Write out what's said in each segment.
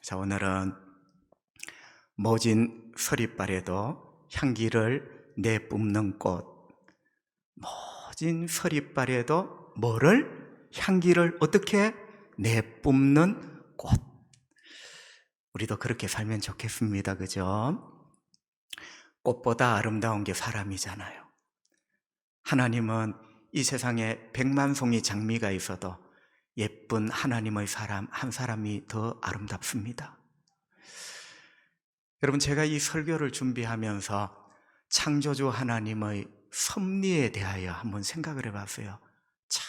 자, 오늘은 모진 서리발에도 향기를 내뿜는 꽃. 모진 서리발에도 뭐를? 향기를 어떻게 내뿜는 꽃. 우리도 그렇게 살면 좋겠습니다. 그죠? 꽃보다 아름다운 게 사람이잖아요. 하나님은 이 세상에 100만 송이 장미가 있어도 예쁜 하나님의 사람 한 사람이 더 아름답습니다. 여러분, 제가 이 설교를 준비하면서 창조주 하나님의 섭리에 대하여 한번 생각을 해봤어요. 참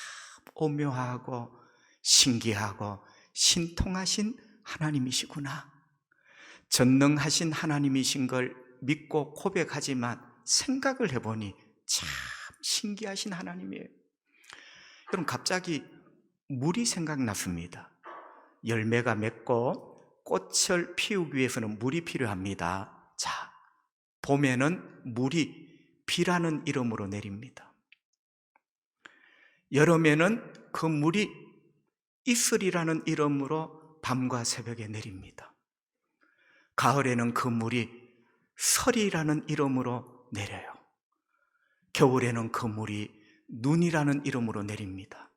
오묘하고 신기하고 신통하신 하나님이시구나. 전능하신 하나님이신 걸 믿고 고백하지만 생각을 해보니 참 신기하신 하나님이에요. 여러분, 갑자기 물이 생각났습니다. 열매가 맺고 꽃을 피우기 위해서는 물이 필요합니다. 자, 봄에는 물이 비라는 이름으로 내립니다. 여름에는 그 물이 이슬이라는 이름으로 밤과 새벽에 내립니다. 가을에는 그 물이 설이라는 이름으로 내려요. 겨울에는 그 물이 눈이라는 이름으로 내립니다.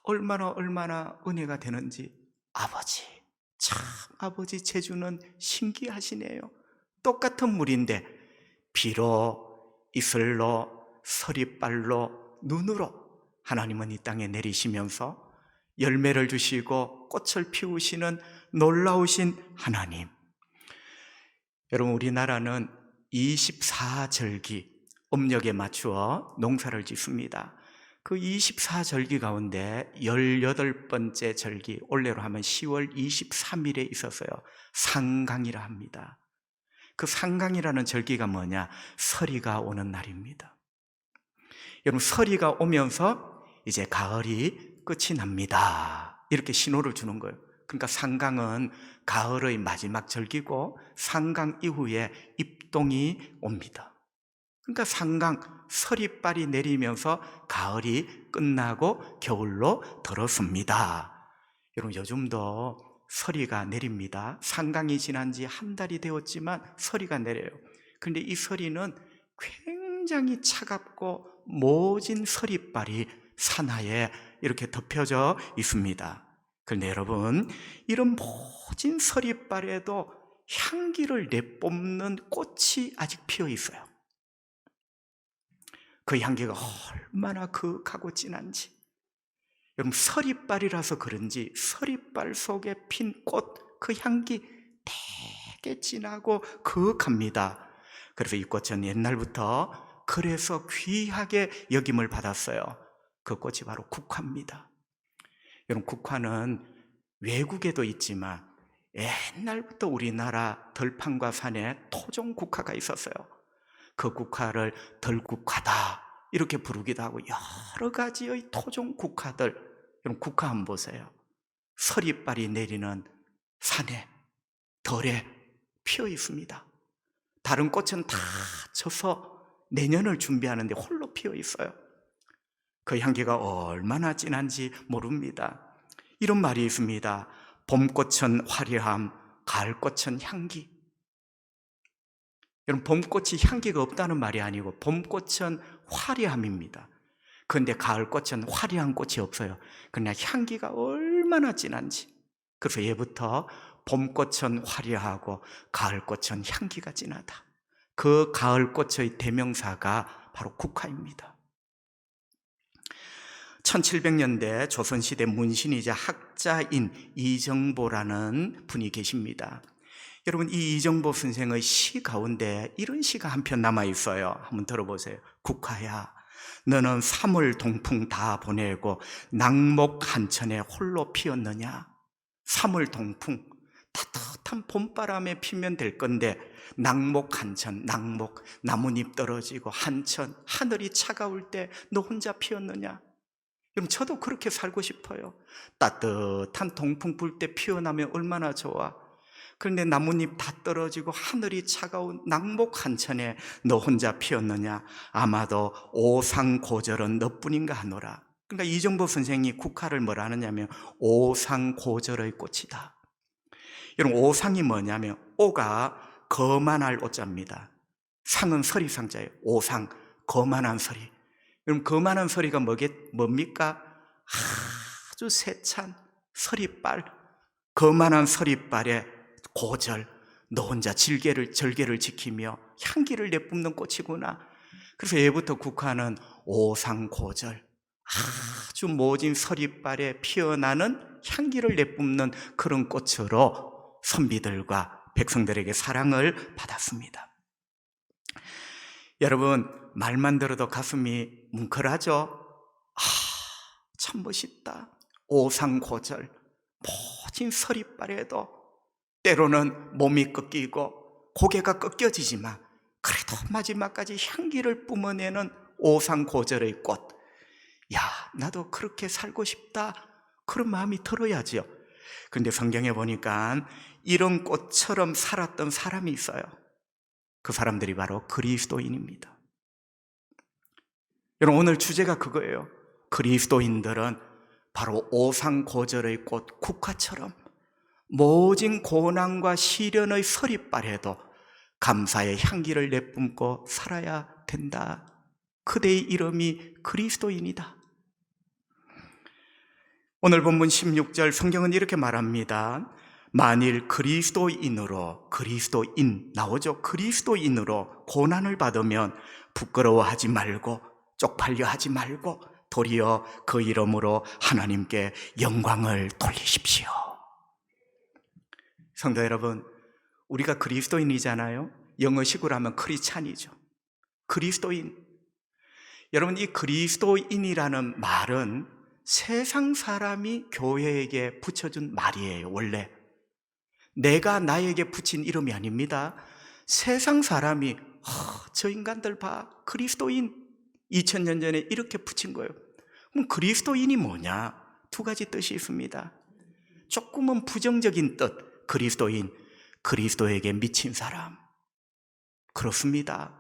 얼마나 은혜가 되는지. 아버지, 참 아버지 재주는 신기하시네요. 똑같은 물인데 비로, 이슬로, 서리발로, 눈으로 하나님은 이 땅에 내리시면서 열매를 주시고 꽃을 피우시는 놀라우신 하나님. 여러분, 우리나라는 24절기 음력에 맞추어 농사를 짓습니다. 그 24절기 가운데 18번째 절기, 올해로 하면 10월 23일에 있었어요. 상강이라 합니다. 그 상강이라는 절기가 뭐냐? 서리가 오는 날입니다. 여러분, 서리가 오면서 이제 가을이 끝이 납니다. 이렇게 신호를 주는 거예요. 그러니까 상강은 가을의 마지막 절기고 상강 이후에 입동이 옵니다. 그러니까 상강, 서리발이 내리면서 가을이 끝나고 겨울로 들었습니다. 여러분, 요즘도 서리가 내립니다. 상강이 지난 지 한 달이 되었지만 서리가 내려요. 그런데 이 서리는 굉장히 차갑고 모진 서리발이 산하에 이렇게 덮여져 있습니다. 그런데 여러분, 이런 모진 서리발에도 향기를 내뿜는 꽃이 아직 피어 있어요. 그 향기가 얼마나 그윽하고 진한지. 여러분, 서리발이라서 그런지 서리발 속에 핀 꽃, 그 향기 되게 진하고 그윽합니다. 그래서 이 꽃은 옛날부터 그래서 귀하게 여김을 받았어요. 그 꽃이 바로 국화입니다. 여러분, 국화는 외국에도 있지만 옛날부터 우리나라 들판과 산에 토종 국화가 있었어요. 그 국화를 들국화다 이렇게 부르기도 하고 여러 가지의 토종 국화들. 여러분, 국화 한번 보세요. 서리발이 내리는 산에, 덜에 피어 있습니다. 다른 꽃은 다 져서 내년을 준비하는데 홀로 피어 있어요. 그 향기가 얼마나 진한지 모릅니다. 이런 말이 있습니다. 봄꽃은 화려함, 가을꽃은 향기. 여러분, 봄꽃이 향기가 없다는 말이 아니고 봄꽃은 화려함입니다. 그런데 가을꽃은 화려한 꽃이 없어요. 그냥 향기가 얼마나 진한지. 그래서 예부터 봄꽃은 화려하고 가을꽃은 향기가 진하다. 그 가을꽃의 대명사가 바로 국화입니다. 1700년대 조선시대 문신이자 학자인 이정보라는 분이 계십니다. 여러분, 이 이정보 선생의 시 가운데 이런 시가 한 편 남아 있어요. 한번 들어보세요. 국화야, 너는 3월 동풍 다 보내고 낙목 한천에 홀로 피었느냐. 3월 동풍, 따뜻한 봄바람에 피면 될 건데 낙목 한천, 낙목, 나뭇잎 떨어지고 한천, 하늘이 차가울 때 너 혼자 피었느냐. 그럼 저도 그렇게 살고 싶어요. 따뜻한 동풍 불 때 피어나면 얼마나 좋아. 그런데 나뭇잎 다 떨어지고 하늘이 차가운 낙목 한천에 너 혼자 피었느냐. 아마도 오상고절은 너뿐인가 하노라. 그러니까 이정보 선생이 국화를 뭐라 하느냐면 오상고절의 꽃이다. 여러분, 오상이 뭐냐면 오가 거만할 오자입니다. 상은 서리상자예요. 오상, 거만한 서리. 여러분, 거만한 서리가 뭡니까? 아주 세찬 서리빨, 거만한 서리빨에 고절, 너 혼자 절개를 지키며 향기를 내뿜는 꽃이구나. 그래서 예부터 국화는 오상고절, 아주 모진 서리빨에 피어나는 향기를 내뿜는 그런 꽃으로 선비들과 백성들에게 사랑을 받았습니다. 여러분, 말만 들어도 가슴이 뭉클하죠? 참 멋있다. 오상고절, 모진 서리빨에도 때로는 몸이 꺾이고 고개가 꺾여지지만 그래도 마지막까지 향기를 뿜어내는 오상고절의 꽃. 야, 나도 그렇게 살고 싶다. 그런 마음이 들어야지요. 그런데 성경에 보니까 이런 꽃처럼 살았던 사람이 있어요. 그 사람들이 바로 그리스도인입니다. 여러분, 오늘 주제가 그거예요. 그리스도인들은 바로 오상고절의 꽃 국화처럼 모진 고난과 시련의 서리빨에도 감사의 향기를 내뿜고 살아야 된다. 그대의 이름이 그리스도인이다. 오늘 본문 16절 성경은 이렇게 말합니다. 만일 그리스도인 나오죠. 그리스도인으로 고난을 받으면 부끄러워하지 말고 쪽팔려 하지 말고 도리어 그 이름으로 하나님께 영광을 돌리십시오. 성도 여러분, 우리가 그리스도인이잖아요. 영어식으로 하면 크리스찬이죠. 그리스도인. 여러분, 이 그리스도인이라는 말은 세상 사람이 교회에게 붙여준 말이에요. 원래 내가 나에게 붙인 이름이 아닙니다. 세상 사람이 저 인간들 봐, 그리스도인 2000년 전에 이렇게 붙인 거예요. 그럼 그리스도인이 뭐냐? 두 가지 뜻이 있습니다. 조금은 부정적인 뜻. 그리스도인, 그리스도에게 미친 사람. 그렇습니다.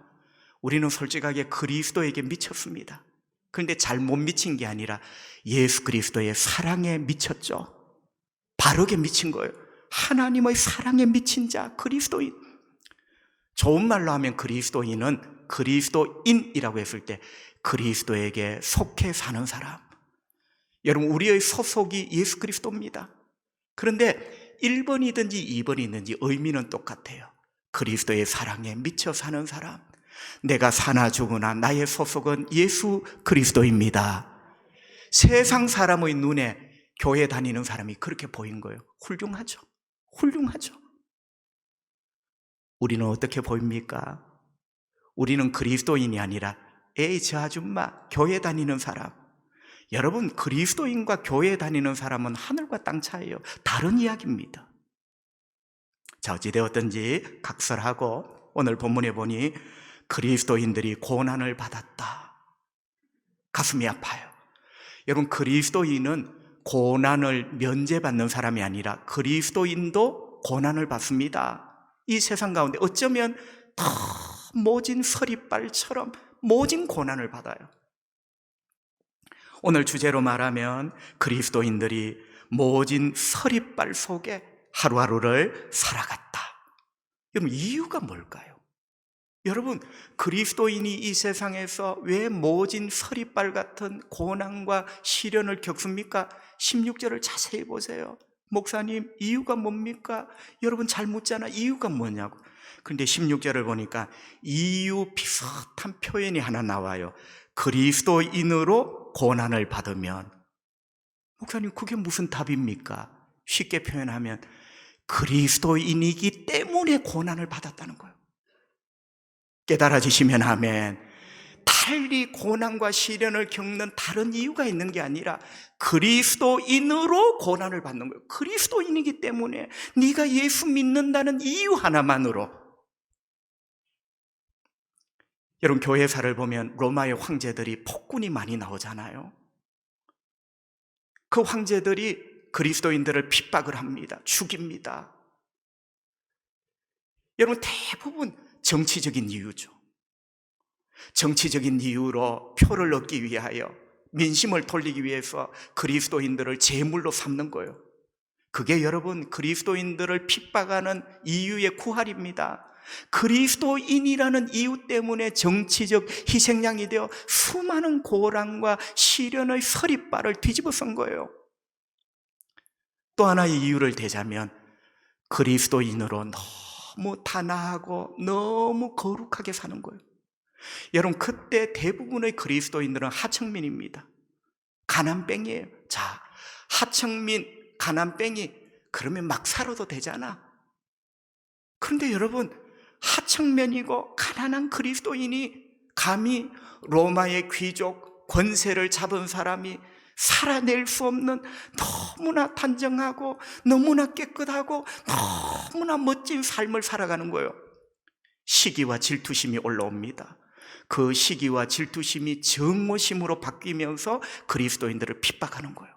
우리는 솔직하게 그리스도에게 미쳤습니다. 그런데 잘못 미친 게 아니라 예수 그리스도의 사랑에 미쳤죠. 바르게 미친 거예요. 하나님의 사랑에 미친 자, 그리스도인. 좋은 말로 하면 그리스도인은 그리스도인이라고 했을 때 그리스도에게 속해 사는 사람. 여러분, 우리의 소속이 예수 그리스도입니다. 그런데 1번이든지 2번이든지 의미는 똑같아요. 그리스도의 사랑에 미쳐 사는 사람. 내가 사나 죽으나 나의 소속은 예수 그리스도입니다. 세상 사람의 눈에 교회 다니는 사람이 그렇게 보인 거예요. 훌륭하죠. 훌륭하죠. 우리는 어떻게 보입니까? 우리는 그리스도인이 아니라 에이 저 아줌마 교회 다니는 사람. 여러분, 그리스도인과 교회 다니는 사람은 하늘과 땅 차이예요. 다른 이야기입니다. 자, 어찌되었든지 각설하고 오늘 본문에 보니 그리스도인들이 고난을 받았다. 가슴이 아파요. 여러분, 그리스도인은 고난을 면제받는 사람이 아니라 그리스도인도 고난을 받습니다. 이 세상 가운데 어쩌면 더 모진 서리빨처럼 모진 고난을 받아요. 오늘 주제로 말하면 그리스도인들이 모진 서리빨 속에 하루하루를 살아갔다. 여러분, 이유가 뭘까요? 여러분, 그리스도인이 이 세상에서 왜 모진 서리빨 같은 고난과 시련을 겪습니까? 16절을 자세히 보세요. 목사님, 이유가 뭡니까? 여러분 잘 묻잖아. 이유가 뭐냐고. 그런데 16절을 보니까 이유 비슷한 표현이 하나 나와요. 그리스도인으로 고난을 받으면. 목사님, 그게 무슨 답입니까? 쉽게 표현하면 그리스도인이기 때문에 고난을 받았다는 거예요. 깨달아지시면 아멘. 달리 고난과 시련을 겪는 다른 이유가 있는 게 아니라 그리스도인으로 고난을 받는 거예요. 그리스도인이기 때문에, 네가 예수 믿는다는 이유 하나만으로. 여러분, 교회사를 보면 로마의 황제들이 폭군이 많이 나오잖아요. 그 황제들이 그리스도인들을 핍박을 합니다. 죽입니다. 여러분, 대부분 정치적인 이유죠. 정치적인 이유로 표를 얻기 위하여, 민심을 돌리기 위해서 그리스도인들을 제물로 삼는 거예요. 그게 여러분 그리스도인들을 핍박하는 이유의 구할입니다. 그리스도인이라는 이유 때문에 정치적 희생양이 되어 수많은 고난과 시련의 서리발을 뒤집어 쓴 거예요. 또 하나의 이유를 대자면 그리스도인으로 너무 단아하고 너무 거룩하게 사는 거예요. 여러분, 그때 대부분의 그리스도인들은 하청민입니다. 가난뱅이에요. 자, 하청민, 가난뱅이, 그러면 막 살아도 되잖아. 그런데 여러분, 하청면이고 가난한 그리스도인이 감히 로마의 귀족, 권세를 잡은 사람이 살아낼 수 없는 너무나 단정하고 너무나 깨끗하고 너무나 멋진 삶을 살아가는 거예요. 시기와 질투심이 올라옵니다. 그 시기와 질투심이 정오심으로 바뀌면서 그리스도인들을 핍박하는 거예요.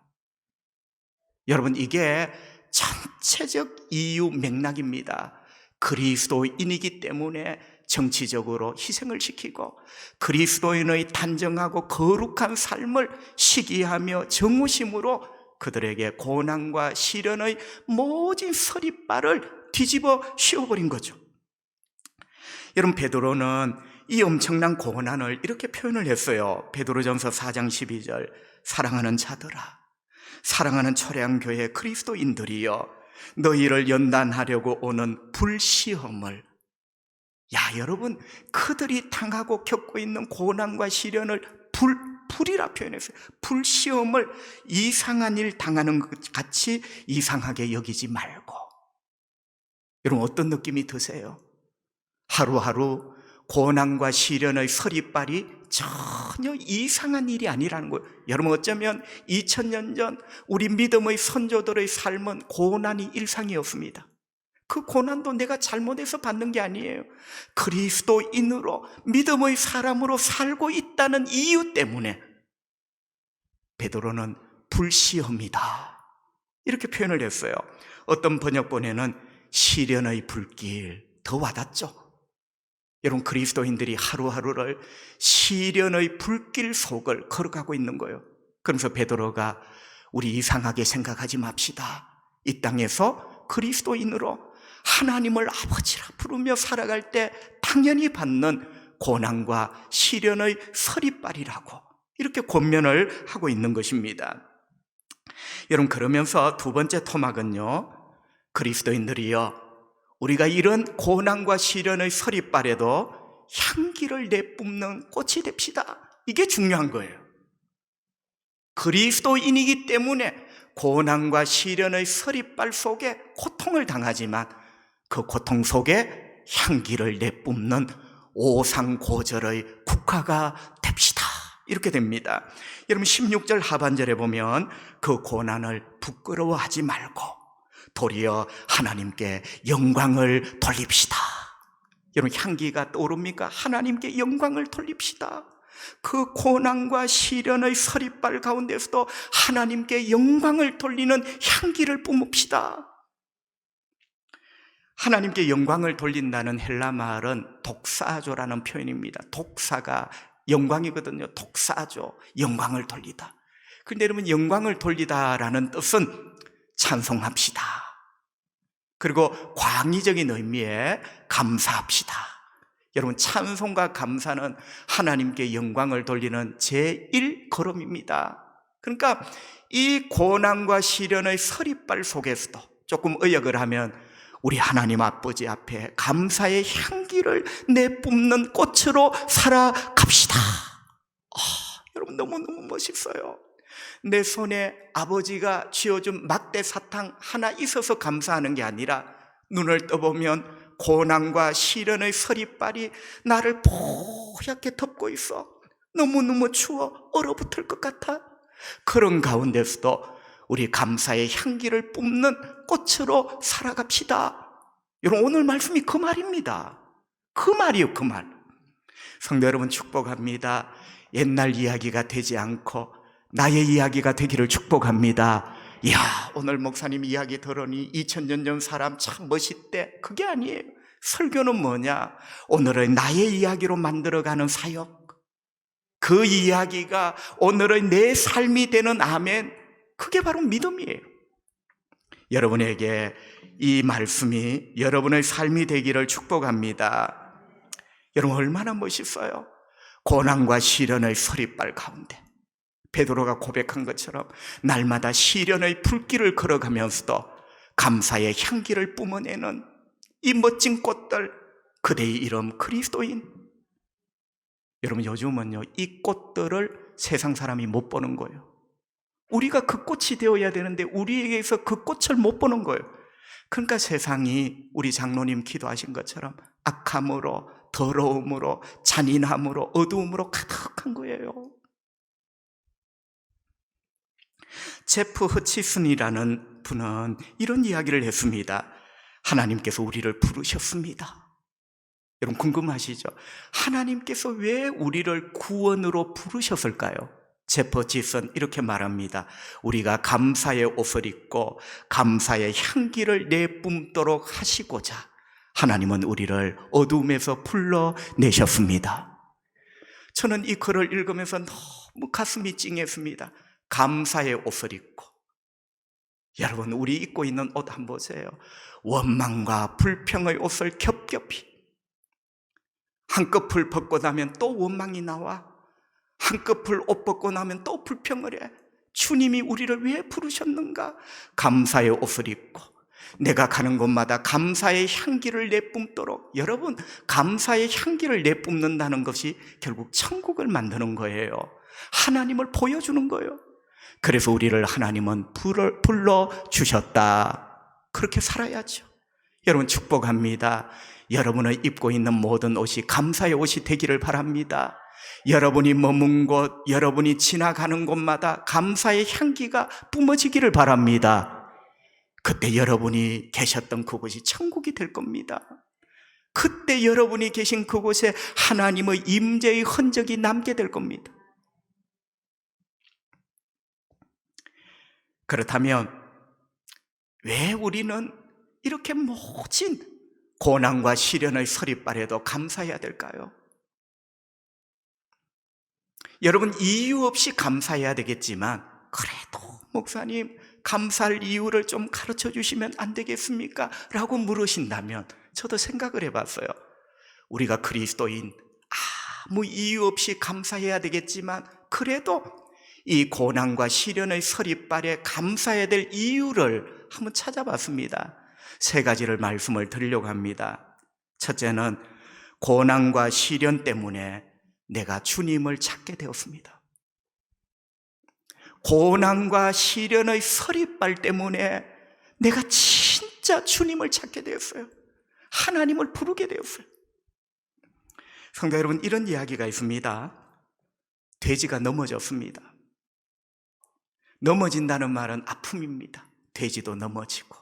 여러분, 이게 전체적 이유 맥락입니다. 그리스도인이기 때문에 정치적으로 희생을 시키고 그리스도인의 단정하고 거룩한 삶을 시기하며 정오심으로 그들에게 고난과 시련의 모진 서리발을 뒤집어 씌워버린 거죠. 여러분, 베드로는 이 엄청난 고난을 이렇게 표현을 했어요. 베드로전서 4장 12절, 사랑하는 자들아, 사랑하는 초량교회 그리스도인들이여, 너희를 연단하려고 오는 불시험을, 여러분, 그들이 당하고 겪고 있는 고난과 시련을 불이라 표현했어요. 불시험을 이상한 일 당하는 것 같이 이상하게 여기지 말고. 여러분, 어떤 느낌이 드세요? 하루하루 고난과 시련의 서리발이 전혀 이상한 일이 아니라는 거예요. 여러분, 어쩌면 2000년 전 우리 믿음의 선조들의 삶은 고난이 일상이었습니다. 그 고난도 내가 잘못해서 받는 게 아니에요. 그리스도인으로 믿음의 사람으로 살고 있다는 이유 때문에 베드로는 불시험이다 이렇게 표현을 했어요. 어떤 번역본에는 시련의 불길, 더 와닿죠. 여러분, 그리스도인들이 하루하루를 시련의 불길 속을 걸어가고 있는 거예요. 그러면서 베드로가 우리 이상하게 생각하지 맙시다. 이 땅에서 그리스도인으로 하나님을 아버지라 부르며 살아갈 때 당연히 받는 고난과 시련의 서리발이라고 이렇게 권면을 하고 있는 것입니다. 여러분, 그러면서 두 번째 토막은요, 그리스도인들이여, 우리가 이런 고난과 시련의 서리발에도 향기를 내뿜는 꽃이 됩시다. 이게 중요한 거예요. 그리스도인이기 때문에 고난과 시련의 서리발 속에 고통을 당하지만 그 고통 속에 향기를 내뿜는 오상고절의 국화가 됩시다. 이렇게 됩니다. 여러분, 16절 하반절에 보면 그 고난을 부끄러워하지 말고 도리어 하나님께 영광을 돌립시다. 여러분, 향기가 떠오릅니까? 하나님께 영광을 돌립시다. 그 고난과 시련의 서리발 가운데서도 하나님께 영광을 돌리는 향기를 뿜읍시다. 하나님께 영광을 돌린다는 헬라 말은 독사조라는 표현입니다. 독사가 영광이거든요. 독사조, 영광을 돌리다. 그런데 여러분, 영광을 돌리다라는 뜻은 찬송합시다. 그리고 광의적인 의미에 감사합시다. 여러분, 찬송과 감사는 하나님께 영광을 돌리는 제1걸음입니다. 그러니까 이 고난과 시련의 서리발 속에서도 조금 의역을 하면 우리 하나님 아버지 앞에 감사의 향기를 내뿜는 꽃으로 살아갑시다. 여러분, 너무너무 멋있어요. 내 손에 아버지가 쥐어준 막대 사탕 하나 있어서 감사하는 게 아니라 눈을 떠보면 고난과 시련의 서리발이 나를 뽀얗게 덮고 있어. 너무너무 추워 얼어붙을 것 같아. 그런 가운데서도 우리 감사의 향기를 뿜는 꽃으로 살아갑시다. 여러분, 오늘 말씀이 그 말입니다. 그 말이요, 그 말. 성도 여러분, 축복합니다. 옛날 이야기가 되지 않고 나의 이야기가 되기를 축복합니다. 이야, 오늘 목사님 이야기 들으니 2000년 전 사람 참 멋있대. 그게 아니에요. 설교는 뭐냐? 오늘의 나의 이야기로 만들어가는 사역. 그 이야기가 오늘의 내 삶이 되는 아멘. 그게 바로 믿음이에요. 여러분에게 이 말씀이 여러분의 삶이 되기를 축복합니다. 여러분 얼마나 멋있어요. 고난과 시련의 서리빨 가운데 베드로가 고백한 것처럼 날마다 시련의 불길을 걸어가면서도 감사의 향기를 뿜어내는 이 멋진 꽃들, 그대의 이름 그리스도인. 여러분 요즘은요 이 꽃들을 세상 사람이 못 보는 거예요. 우리가 그 꽃이 되어야 되는데 우리에게서 그 꽃을 못 보는 거예요. 그러니까 세상이 우리 장로님 기도하신 것처럼 악함으로, 더러움으로, 잔인함으로, 어두움으로 가득한 거예요. 제프 허치슨이라는 분은 이런 이야기를 했습니다. 하나님께서 우리를 부르셨습니다. 여러분 궁금하시죠? 하나님께서 왜 우리를 구원으로 부르셨을까요? 제프 허치슨 이렇게 말합니다. 우리가 감사의 옷을 입고 감사의 향기를 내뿜도록 하시고자 하나님은 우리를 어둠에서 불러내셨습니다. 저는 이 글을 읽으면서 너무 가슴이 찡했습니다. 감사의 옷을 입고. 여러분 우리 입고 있는 옷 한번 보세요. 원망과 불평의 옷을 겹겹이. 한꺼풀 벗고 나면 또 원망이 나와. 한꺼풀 옷 벗고 나면 또 불평을 해. 주님이 우리를 왜 부르셨는가? 감사의 옷을 입고 내가 가는 곳마다 감사의 향기를 내뿜도록. 여러분 감사의 향기를 내뿜는다는 것이 결국 천국을 만드는 거예요. 하나님을 보여주는 거예요. 그래서 우리를 하나님은 불러주셨다. 그렇게 살아야죠. 여러분 축복합니다. 여러분의 입고 있는 모든 옷이 감사의 옷이 되기를 바랍니다. 여러분이 머문 곳, 여러분이 지나가는 곳마다 감사의 향기가 뿜어지기를 바랍니다. 그때 여러분이 계셨던 그곳이 천국이 될 겁니다. 그때 여러분이 계신 그곳에 하나님의 임재의 흔적이 남게 될 겁니다. 그렇다면 왜 우리는 이렇게 모진 고난과 시련의 서리빨에도 감사해야 될까요? 여러분 이유 없이 감사해야 되겠지만 그래도 목사님 감사할 이유를 좀 가르쳐 주시면 안 되겠습니까? 라고 물으신다면 저도 생각을 해봤어요. 우리가 그리스도인 아무 이유 없이 감사해야 되겠지만 그래도 이 고난과 시련의 서리빨에 감사해야 될 이유를 한번 찾아봤습니다. 세 가지를 말씀을 드리려고 합니다. 첫째는 고난과 시련 때문에 내가 주님을 찾게 되었습니다. 고난과 시련의 서리빨 때문에 내가 진짜 주님을 찾게 되었어요. 하나님을 부르게 되었어요. 성도 여러분 이런 이야기가 있습니다. 돼지가 넘어졌습니다. 넘어진다는 말은 아픔입니다. 돼지도 넘어지고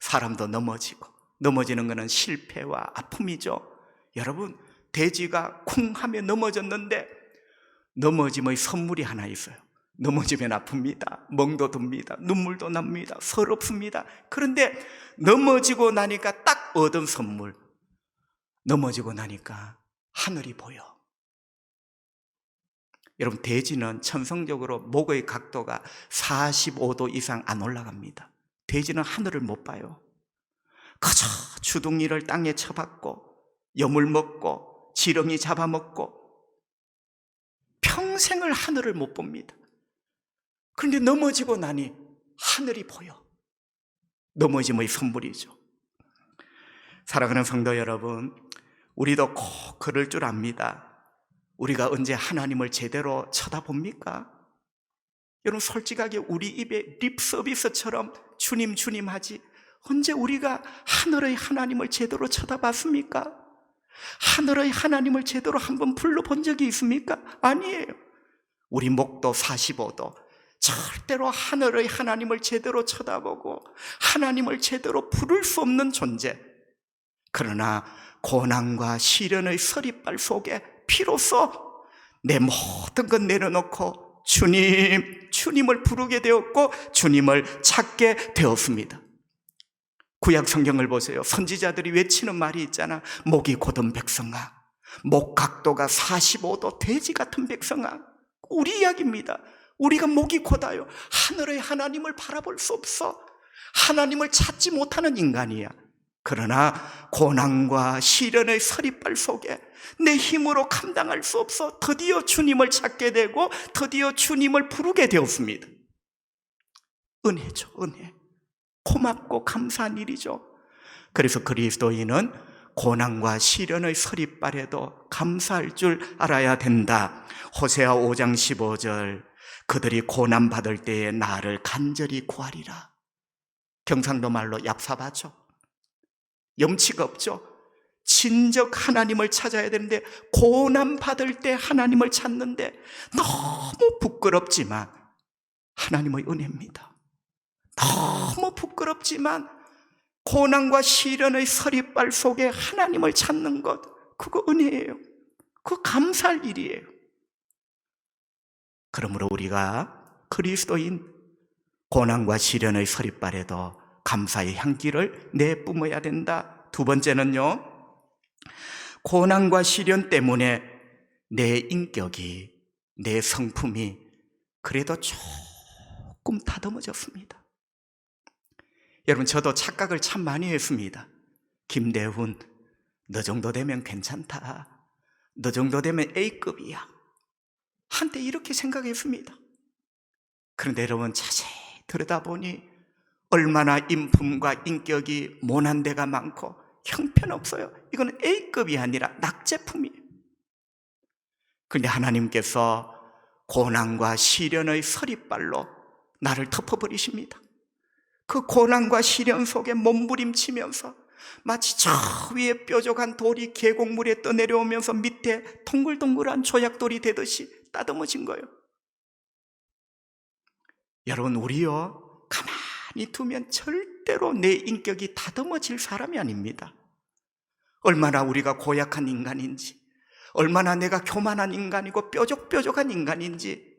사람도 넘어지고 넘어지는 것은 실패와 아픔이죠. 여러분 돼지가 쿵 하며 넘어졌는데 넘어짐의 선물이 하나 있어요. 넘어지면 아픕니다. 멍도 듭니다. 눈물도 납니다. 서럽습니다. 그런데 넘어지고 나니까 딱 얻은 선물, 넘어지고 나니까 하늘이 보여. 여러분 돼지는 천성적으로 목의 각도가 45도 이상 안 올라갑니다. 돼지는 하늘을 못 봐요. 그저 주둥이를 땅에 쳐박고 여물 먹고 지렁이 잡아먹고 평생을 하늘을 못 봅니다. 그런데 넘어지고 나니 하늘이 보여. 넘어짐의 선물이죠. 사랑하는 성도 여러분, 우리도 꼭 그럴 줄 압니다. 우리가 언제 하나님을 제대로 쳐다봅니까? 여러분 솔직하게 우리 입에 립 서비스처럼 주님 주님 하지 언제 우리가 하늘의 하나님을 제대로 쳐다봤습니까? 하늘의 하나님을 제대로 한번 불러본 적이 있습니까? 아니에요. 우리 목도 45도 절대로 하늘의 하나님을 제대로 쳐다보고 하나님을 제대로 부를 수 없는 존재. 그러나 고난과 시련의 서리빨 속에 비로소 내 모든 것 내려놓고 주님을 부르게 되었고 주님을 찾게 되었습니다. 구약 성경을 보세요. 선지자들이 외치는 말이 있잖아. 목이 곧은 백성아, 목 각도가 45도 돼지 같은 백성아. 우리 이야기입니다. 우리가 목이 곧아요. 하늘의 하나님을 바라볼 수 없어. 하나님을 찾지 못하는 인간이야. 그러나 고난과 시련의 서리빨 속에 내 힘으로 감당할 수 없어 드디어 주님을 찾게 되고 드디어 주님을 부르게 되었습니다. 은혜죠, 은혜. 고맙고 감사한 일이죠. 그래서 그리스도인은 고난과 시련의 서리빨에도 감사할 줄 알아야 된다. 호세아 5장 15절, 그들이 고난받을 때에 나를 간절히 구하리라. 경상도 말로 얍사바죠. 염치가 없죠. 진즉 하나님을 찾아야 되는데 고난받을 때 하나님을 찾는데 너무 부끄럽지만 하나님의 은혜입니다. 너무 부끄럽지만 고난과 시련의 서리빨 속에 하나님을 찾는 것, 그거 은혜예요. 그거 감사할 일이에요. 그러므로 우리가 그리스도인 고난과 시련의 서리빨에도 감사의 향기를 내뿜어야 된다. 두 번째는요, 고난과 시련 때문에 내 인격이, 내 성품이 그래도 조금 다듬어졌습니다. 여러분, 저도 착각을 참 많이 했습니다. 김대훈, 너 정도 되면 괜찮다. 너 정도 되면 A급이야. 한때 이렇게 생각했습니다. 그런데 여러분, 자세히 들여다보니 얼마나 인품과 인격이 모난 데가 많고 형편없어요. 이건 A급이 아니라 낙제품이에요. 그런데 하나님께서 고난과 시련의 서리빨로 나를 덮어버리십니다. 그 고난과 시련 속에 몸부림치면서 마치 저 위에 뾰족한 돌이 계곡물에 떠내려오면서 밑에 동글동글한 조약돌이 되듯이 따듬어진 거예요. 여러분, 우리요, 가만히 두면 절대로 내 인격이 다듬어질 사람이 아닙니다. 얼마나 우리가 고약한 인간인지, 얼마나 내가 교만한 인간이고 뾰족뾰족한 인간인지.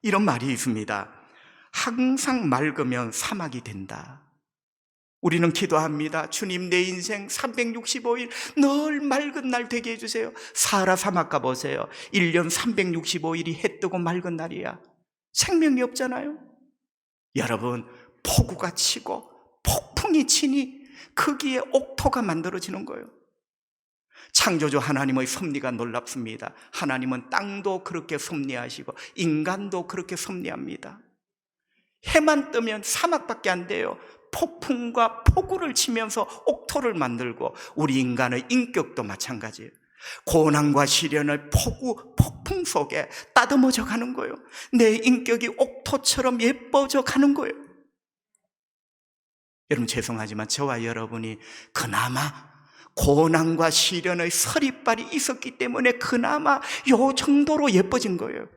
이런 말이 있습니다. 항상 맑으면 사막이 된다. 우리는 기도합니다. 주님, 내 인생 365일 늘 맑은 날 되게 해주세요. 사하라 사막 가보세요. 1년 365일이 해 뜨고 맑은 날이야. 생명이 없잖아요. 여러분, 폭우가 치고 폭풍이 치니 거기에 옥토가 만들어지는 거예요. 창조주 하나님의 섭리가 놀랍습니다. 하나님은 땅도 그렇게 섭리하시고 인간도 그렇게 섭리합니다. 해만 뜨면 사막밖에 안 돼요. 폭풍과 폭우를 치면서 옥토를 만들고, 우리 인간의 인격도 마찬가지예요. 고난과 시련의 폭우, 폭풍 속에 따듬어져 가는 거예요. 내 인격이 옥토처럼 예뻐져 가는 거예요. 여러분, 죄송하지만 저와 여러분이 그나마 고난과 시련의 서리빨이 있었기 때문에 그나마 요 정도로 예뻐진 거예요.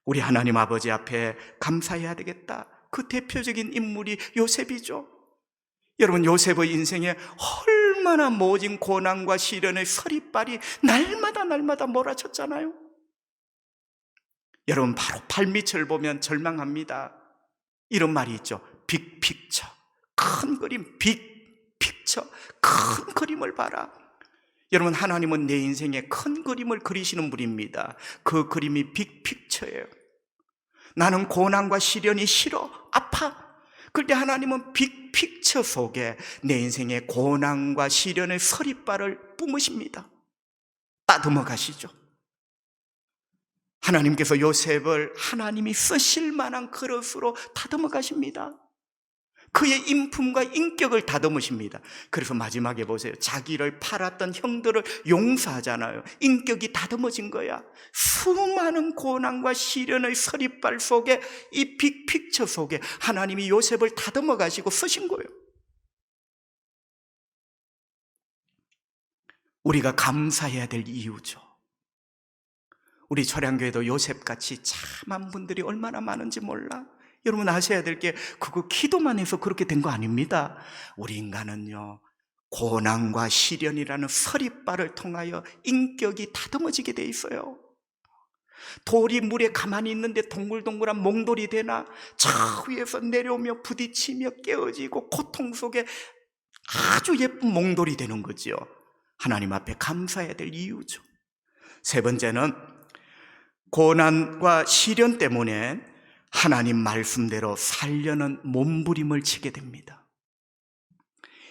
우리 하나님 아버지 앞에 감사해야 되겠다. 그 대표적인 인물이 요셉이죠. 여러분, 요셉의 인생에 얼마나 모진 고난과 시련의 서리빨이 날마다 몰아쳤잖아요. 여러분, 바로 발밑을 보면 절망합니다. 이런 말이 있죠. 빅픽처, 큰 그림, 빅픽처, 큰 그림을 봐라. 여러분, 하나님은 내 인생에 큰 그림을 그리시는 분입니다. 그 그림이 빅픽처예요. 나는 고난과 시련이 싫어, 아파. 그런데 하나님은 빅픽처 속에 내 인생의 고난과 시련의 서리빨을 뿜으십니다. 따듬어 가시죠. 하나님께서 요셉을 하나님이 쓰실 만한 그릇으로 다듬어 가십니다. 그의 인품과 인격을 다듬으십니다. 그래서 마지막에 보세요. 자기를 팔았던 형들을 용서하잖아요. 인격이 다듬어진 거야. 수많은 고난과 시련의 서리빨 속에, 이 빅픽처 속에 하나님이 요셉을 다듬어 가시고 쓰신 거예요. 우리가 감사해야 될 이유죠. 우리 초량교회도 요셉같이 참한 분들이 얼마나 많은지 몰라. 여러분, 아셔야 될 게 그거 기도만 해서 그렇게 된 거 아닙니다. 우리 인간은요, 고난과 시련이라는 서리빨을 통하여 인격이 다듬어지게 돼 있어요. 돌이 물에 가만히 있는데 동글동글한 몽돌이 되나? 저 위에서 내려오며 부딪히며 깨어지고 고통 속에 아주 예쁜 몽돌이 되는 거지요. 하나님 앞에 감사해야 될 이유죠. 세 번째는 고난과 시련 때문에 하나님 말씀대로 살려는 몸부림을 치게 됩니다.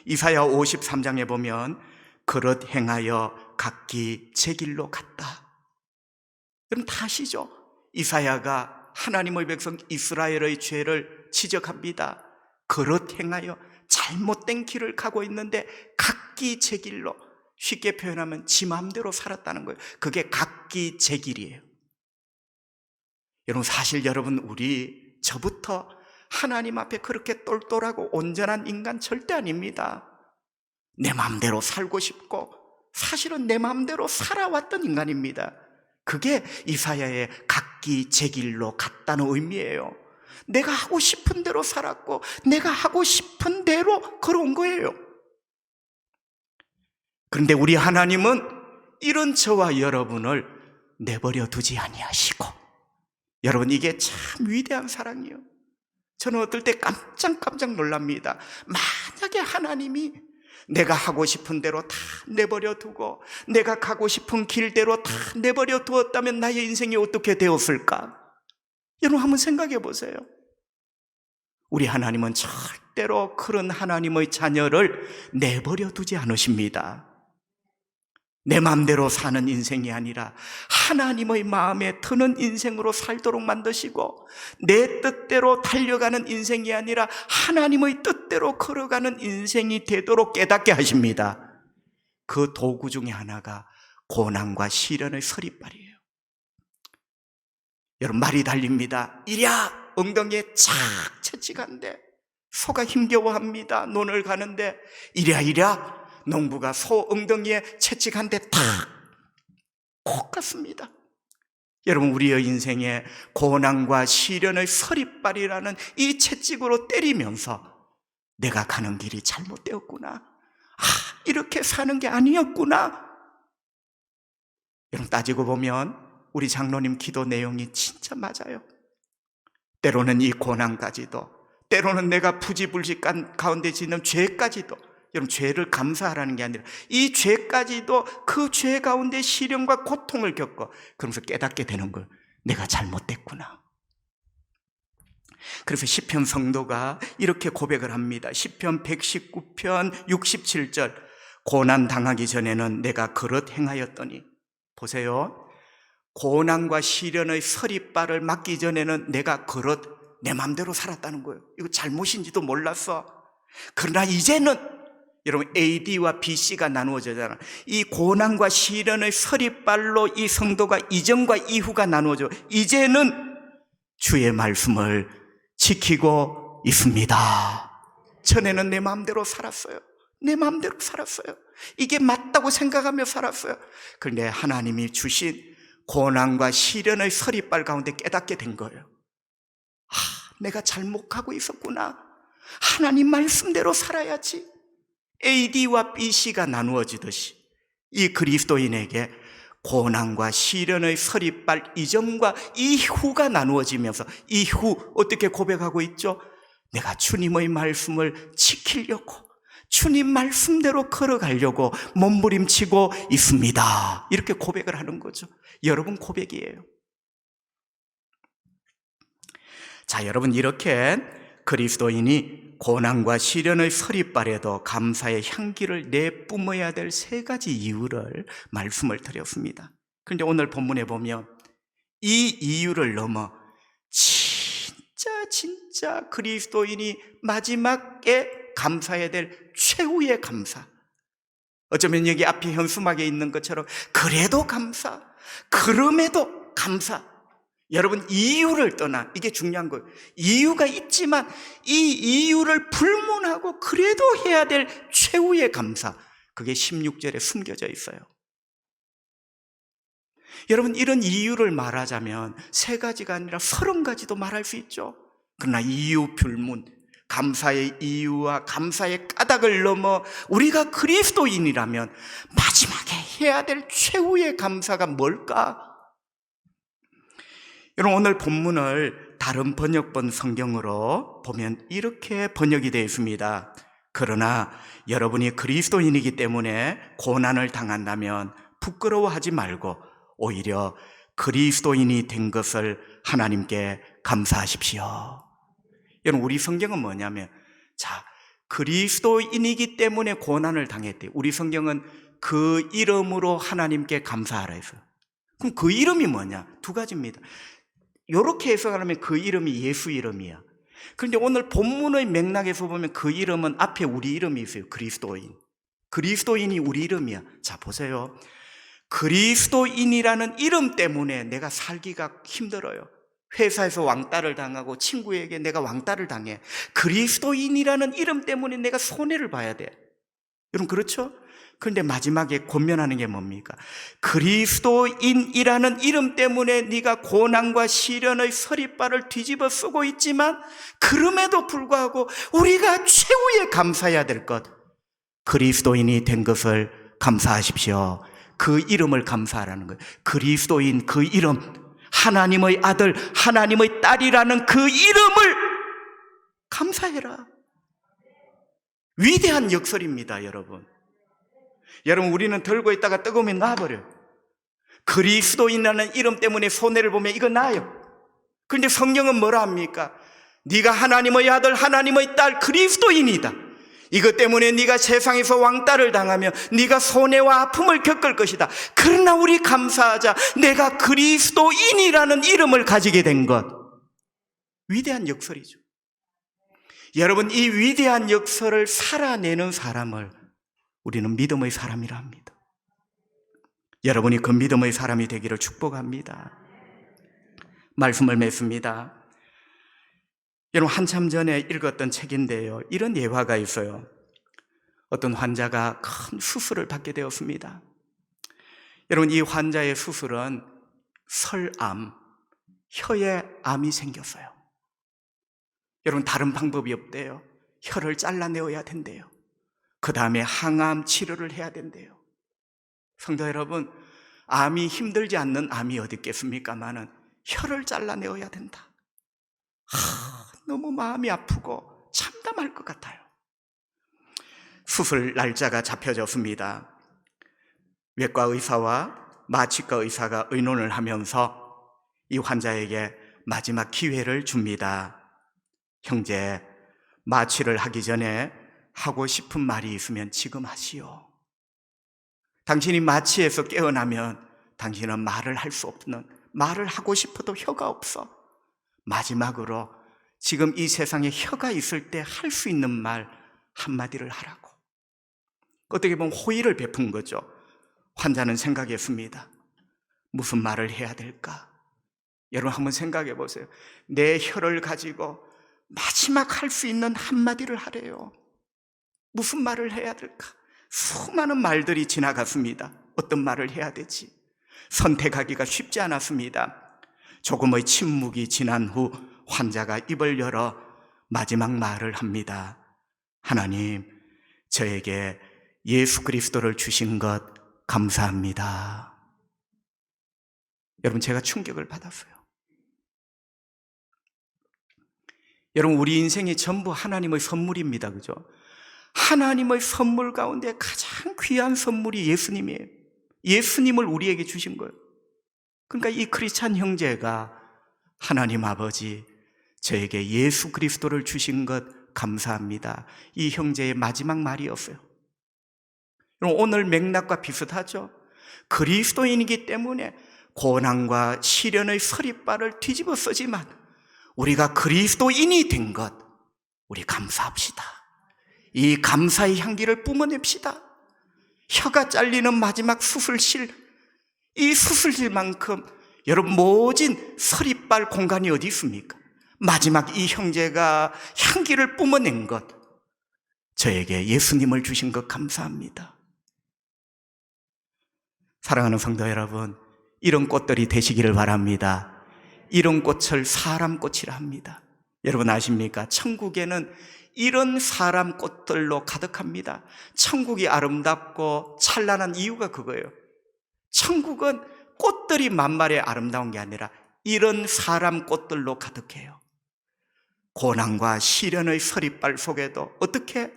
이사야 53장에 보면 그릇 행하여 각기 제 길로 갔다. 그럼 다 아시죠? 이사야가 하나님의 백성 이스라엘의 죄를 지적합니다. 그릇 행하여 잘못된 길을 가고 있는데 각기 제 길로, 쉽게 표현하면 지 마음대로 살았다는 거예요. 그게 각기 제 길이에요. 여러분, 사실 여러분, 저부터 하나님 앞에 그렇게 똘똘하고 온전한 인간 절대 아닙니다. 내 마음대로 살고 싶고 사실은 내 마음대로 살아왔던 인간입니다. 그게 이사야의 각기 제 길로 갔다는 의미예요. 내가 하고 싶은 대로 살았고 내가 하고 싶은 대로 걸어온 거예요. 그런데 우리 하나님은 이런 저와 여러분을 내버려 두지 아니하시고, 여러분, 이게 참 위대한 사랑이에요. 저는 어떨 때 깜짝 놀랍니다. 만약에 하나님이 내가 하고 싶은 대로 다 내버려 두고 내가 가고 싶은 길대로 다 내버려 두었다면 나의 인생이 어떻게 되었을까? 여러분, 한번 생각해 보세요. 우리 하나님은 절대로 그런 하나님의 자녀를 내버려 두지 않으십니다. 내 마음대로 사는 인생이 아니라 하나님의 마음에 드는 인생으로 살도록 만드시고, 내 뜻대로 달려가는 인생이 아니라 하나님의 뜻대로 걸어가는 인생이 되도록 깨닫게 하십니다. 그 도구 중에 하나가 고난과 시련의 서리발이에요. 여러분, 말이 달립니다. 이랴 엉덩이에 착 채찍한데 소가 힘겨워합니다. 논을 가는데 이랴 농부가 소 엉덩이에 채찍한 대 탁 콕 갔습니다. 여러분, 우리의 인생에 고난과 시련의 서리발이라는 이 채찍으로 때리면서 내가 가는 길이 잘못되었구나, 이렇게 사는 게 아니었구나. 여러분, 따지고 보면 우리 장로님 기도 내용이 진짜 맞아요. 때로는 이 고난까지도, 때로는 내가 부지불식한 가운데 짓는 죄까지도, 여러분, 죄를 감사하라는 게 아니라 이 죄까지도 그 죄 가운데 시련과 고통을 겪어 그러면서 깨닫게 되는 거예요. 내가 잘못됐구나. 그래서 시편 성도가 이렇게 고백을 합니다. 시편 119편 67절, 고난 당하기 전에는 내가 그릇 행하였더니, 보세요, 고난과 시련의 서리발을 맞기 전에는 내가 그릇 내 마음대로 살았다는 거예요. 이거 잘못인지도 몰랐어. 그러나 이제는, 여러분, AD와 BC가 나누어지잖아. 이 고난과 시련의 서리발로 이 성도가 이전과 이후가 나누어져. 이제는 주의 말씀을 지키고 있습니다. 전에는 내 마음대로 살았어요. 내 마음대로 살았어요. 이게 맞다고 생각하며 살았어요. 그런데 하나님이 주신 고난과 시련의 서리발 가운데 깨닫게 된 거예요. 내가 잘못하고 있었구나. 하나님 말씀대로 살아야지. AD와 BC가 나누어지듯이 이 그리스도인에게 고난과 시련의 서리발 이전과 이후가 나누어지면서, 이후 어떻게 고백하고 있죠? 내가 주님의 말씀을 지키려고, 주님 말씀대로 걸어가려고 몸부림치고 있습니다. 이렇게 고백을 하는 거죠. 여러분 고백이에요. 자, 여러분, 이렇게 그리스도인이 고난과 시련의 서리발에도 감사의 향기를 내뿜어야 될 세 가지 이유를 말씀을 드렸습니다. 그런데 오늘 본문에 보면 이 이유를 넘어 진짜 그리스도인이 마지막에 감사해야 될 최후의 감사, 어쩌면 여기 앞에 현수막에 있는 것처럼 그래도 감사, 그럼에도 감사. 여러분, 이유를 떠나, 이게 중요한 거예요. 이유가 있지만 이 이유를 불문하고 그래도 해야 될 최후의 감사, 그게 16절에 숨겨져 있어요. 여러분, 이런 이유를 말하자면 세 가지가 아니라 30가지도 말할 수 있죠. 그러나 이유 불문, 감사의 이유와 감사의 까닭을 넘어 우리가 그리스도인이라면 마지막에 해야 될 최후의 감사가 뭘까? 여러분, 오늘 본문을 다른 번역본 성경으로 보면 이렇게 번역이 되어 있습니다. 그러나 여러분이 그리스도인이기 때문에 고난을 당한다면 부끄러워하지 말고 오히려 그리스도인이 된 것을 하나님께 감사하십시오. 여러분, 우리 성경은 뭐냐면, 그리스도인이기 때문에 고난을 당했대요. 우리 성경은 그 이름으로 하나님께 감사하라 했어요. 그럼 그 이름이 뭐냐? 두 가지입니다. 이렇게 해석하면 그 이름이 예수 이름이야. 그런데 오늘 본문의 맥락에서 보면 그 이름은 앞에 우리 이름이 있어요. 그리스도인. 그리스도인이 우리 이름이야. 자, 보세요. 그리스도인이라는 이름 때문에 내가 살기가 힘들어요. 회사에서 왕따를 당하고 친구에게 내가 왕따를 당해. 그리스도인이라는 이름 때문에 내가 손해를 봐야 돼. 여러분, 그렇죠? 그런데 마지막에 권면하는 게 뭡니까? 그리스도인이라는 이름 때문에 네가 고난과 시련의 서리발을 뒤집어 쓰고 있지만 그럼에도 불구하고 우리가 최후에 감사해야 될 것, 그리스도인이 된 것을 감사하십시오. 그 이름을 감사하라는 거예요. 그리스도인, 그 이름, 하나님의 아들, 하나님의 딸이라는 그 이름을 감사해라. 위대한 역설입니다, 여러분. 여러분, 우리는 들고 있다가 뜨거우면 놔버려요. 그리스도인이라는 이름 때문에 손해를 보면 이거 나요. 그런데 성경은 뭐라 합니까? 네가 하나님의 아들, 하나님의 딸, 그리스도인이다. 이것 때문에 네가 세상에서 왕따를 당하며 네가 손해와 아픔을 겪을 것이다. 그러나 우리 감사하자. 내가 그리스도인이라는 이름을 가지게 된 것. 위대한 역설이죠. 여러분, 이 위대한 역설을 살아내는 사람을 우리는 믿음의 사람이라 합니다. 여러분이 그 믿음의 사람이 되기를 축복합니다. 말씀을 맺습니다. 여러분, 한참 전에 읽었던 책인데요, 이런 예화가 있어요. 어떤 환자가 큰 수술을 받게 되었습니다. 여러분, 이 환자의 수술은 설암, 혀에 암이 생겼어요. 여러분, 다른 방법이 없대요. 혀를 잘라내어야 된대요. 그 다음에 항암 치료를 해야 된대요. 성도 여러분, 암이 힘들지 않는 암이 어디 있겠습니까마는 혀를 잘라내어야 된다. 너무 마음이 아프고 참담할 것 같아요. 수술 날짜가 잡혀졌습니다. 외과 의사와 마취과 의사가 의논을 하면서 이 환자에게 마지막 기회를 줍니다. 형제, 마취를 하기 전에 하고 싶은 말이 있으면 지금 하시오. 당신이 마취해서 깨어나면 당신은 말을 할 수 없는, 말을 하고 싶어도 혀가 없어. 마지막으로 지금 이 세상에 혀가 있을 때 할 수 있는 말 한마디를 하라고. 어떻게 보면 호의를 베푼 거죠. 환자는 생각했습니다. 무슨 말을 해야 될까? 여러분, 한번 생각해 보세요. 내 혀를 가지고 마지막 할 수 있는 한마디를 하래요. 무슨 말을 해야 될까? 수많은 말들이 지나갔습니다. 어떤 말을 해야 되지? 선택하기가 쉽지 않았습니다. 조금의 침묵이 지난 후 환자가 입을 열어 마지막 말을 합니다. 하나님, 저에게 예수 그리스도를 주신 것 감사합니다. 여러분, 제가 충격을 받았어요. 여러분, 우리 인생이 전부 하나님의 선물입니다. 그죠? 하나님의 선물 가운데 가장 귀한 선물이 예수님이에요. 예수님을 우리에게 주신 거예요. 그러니까 이 크리스찬 형제가 하나님 아버지, 저에게 예수 그리스도를 주신 것 감사합니다. 이 형제의 마지막 말이었어요. 오늘 맥락과 비슷하죠? 그리스도인이기 때문에 고난과 시련의 서리발을 뒤집어 쓰지만 우리가 그리스도인이 된 것, 우리 감사합시다. 이 감사의 향기를 뿜어냅시다. 혀가 잘리는 마지막 수술실, 이 수술실만큼 여러분 모진 서리발 공간이 어디 있습니까? 마지막 이 형제가 향기를 뿜어낸 것, 저에게 예수님을 주신 것 감사합니다. 사랑하는 성도 여러분, 이런 꽃들이 되시기를 바랍니다. 이런 꽃을 사람꽃이라 합니다. 여러분 아십니까? 천국에는 이런 사람 꽃들로 가득합니다. 천국이 아름답고 찬란한 이유가 그거예요. 천국은 꽃들이 만발에 아름다운 게 아니라 이런 사람 꽃들로 가득해요. 고난과 시련의 서리발 속에도 어떻게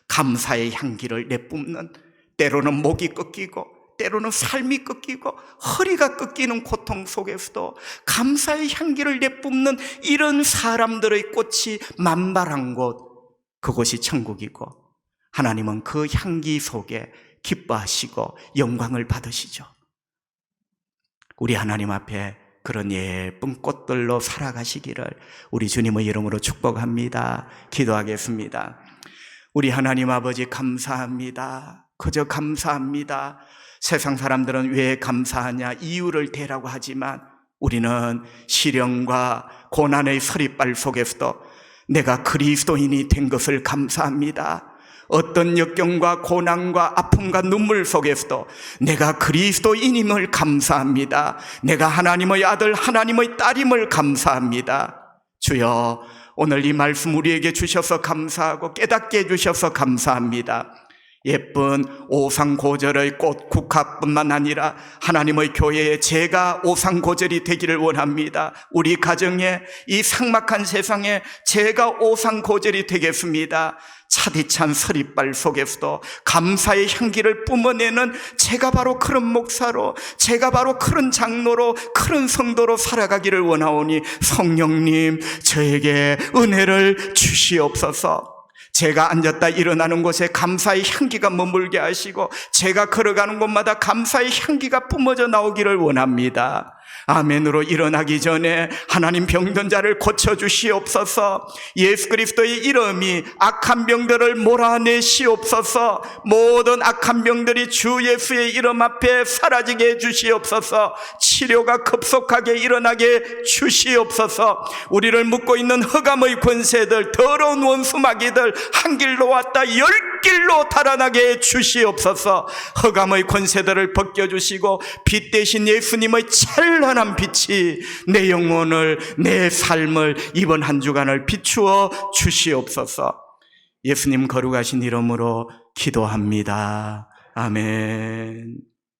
감사의 향기를 내뿜는, 때로는 목이 꺾이고 때로는 삶이 꺾이고 허리가 꺾이는 고통 속에서도 감사의 향기를 내뿜는 이런 사람들의 꽃이 만발한 곳, 그곳이 천국이고 하나님은 그 향기 속에 기뻐하시고 영광을 받으시죠. 우리 하나님 앞에 그런 예쁜 꽃들로 살아가시기를 우리 주님의 이름으로 축복합니다. 기도하겠습니다. 우리 하나님 아버지 감사합니다. 그저 감사합니다. 세상 사람들은 왜 감사하냐 이유를 대라고 하지만 우리는 시련과 고난의 서리빨 속에서도 내가 그리스도인이 된 것을 감사합니다. 어떤 역경과 고난과 아픔과 눈물 속에서도 내가 그리스도인임을 감사합니다. 내가 하나님의 아들, 하나님의 딸임을 감사합니다. 주여, 오늘 이 말씀 우리에게 주셔서 감사하고 깨닫게 해주셔서 감사합니다. 예쁜 오상고절의 꽃 국화뿐만 아니라 하나님의 교회에 제가 오상고절이 되기를 원합니다. 우리 가정에, 이 삭막한 세상에 제가 오상고절이 되겠습니다. 차디찬 서리빨 속에서도 감사의 향기를 뿜어내는 제가 바로 그런 목사로, 제가 바로 그런 장로로, 그런 성도로 살아가기를 원하오니 성령님, 저에게 은혜를 주시옵소서. 제가 앉았다 일어나는 곳에 감사의 향기가 머물게 하시고 제가 걸어가는 곳마다 감사의 향기가 뿜어져 나오기를 원합니다. 아멘으로 일어나기 전에 하나님 병든 자를 고쳐주시옵소서. 예수 그리스도의 이름이 악한 병들을 몰아내시옵소서. 모든 악한 병들이 주 예수의 이름 앞에 사라지게 해주시옵소서. 치료가 급속하게 일어나게 주시옵소서. 우리를 묶고 있는 흑암의 권세들, 더러운 원수 마귀들 한 길로 왔다 열 길로 달아나게 주시옵소서. 흑암의 권세들을 벗겨주시고 빛 대신 예수님의 찬란한 빛이 내 영혼을, 내 삶을, 이번 한 주간을 비추어 주시옵소서. 예수님 거룩하신 이름으로 기도합니다. 아멘.